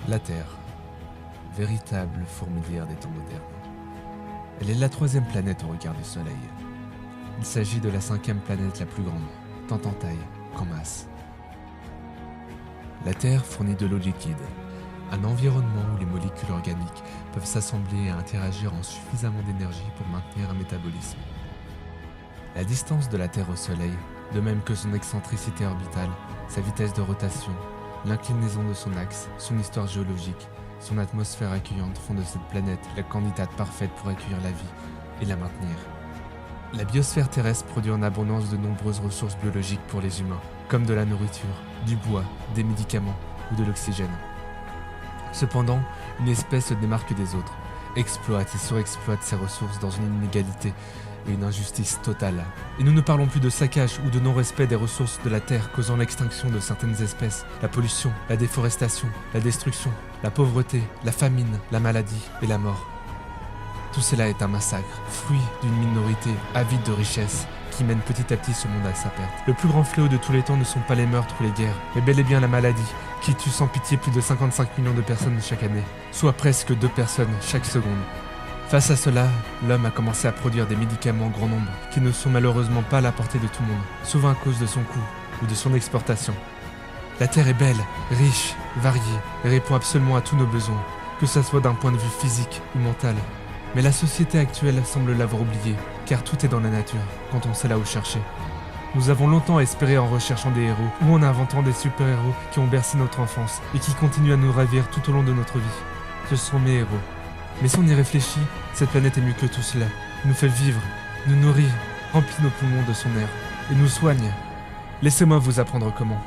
La Terre, véritable fourmilière des temps modernes. Elle est la 3e planète au regard du Soleil. Il s'agit de la 5e planète la plus grande, tant en taille qu'en masse. La Terre fournit de l'eau liquide, un environnement où les molécules organiques peuvent s'assembler et interagir en suffisamment d'énergie pour maintenir un métabolisme. La distance de la Terre au Soleil, de même que son excentricité orbitale, sa vitesse de rotation, l'inclinaison de son axe, son histoire géologique, son atmosphère accueillante font de cette planète la candidate parfaite pour accueillir la vie et la maintenir. La biosphère terrestre produit en abondance de nombreuses ressources biologiques pour les humains, comme de la nourriture, du bois, des médicaments ou de l'oxygène. Cependant, une espèce se démarque des autres, exploite et surexploite ses ressources dans une inégalité et une injustice totale. Et nous ne parlons plus de saccage ou de non-respect des ressources de la Terre causant l'extinction de certaines espèces, la pollution, la déforestation, la destruction, la pauvreté, la famine, la maladie et la mort. Tout cela est un massacre, fruit d'une minorité avide de richesses qui mène petit à petit ce monde à sa perte. Le plus grand fléau de tous les temps ne sont pas les meurtres ou les guerres, mais bel et bien la maladie, qui tue sans pitié plus de 55 millions de personnes chaque année, soit presque 2 personnes chaque seconde. Face à cela, l'homme a commencé à produire des médicaments en grand nombre, qui ne sont malheureusement pas à la portée de tout le monde, souvent à cause de son coût ou de son exportation. La Terre est belle, riche, variée, et répond absolument à tous nos besoins, que ce soit d'un point de vue physique ou mental. Mais la société actuelle semble l'avoir oublié, car tout est dans la nature, quand on sait là où chercher. Nous avons longtemps espéré en recherchant des héros, ou en inventant des super-héros qui ont bercé notre enfance, et qui continuent à nous ravir tout au long de notre vie. Ce sont mes héros. Mais si on y réfléchit, cette planète est mieux que tout cela. Elle nous fait vivre, nous nourrit, remplit nos poumons de son air, et nous soigne. Laissez-moi vous apprendre comment.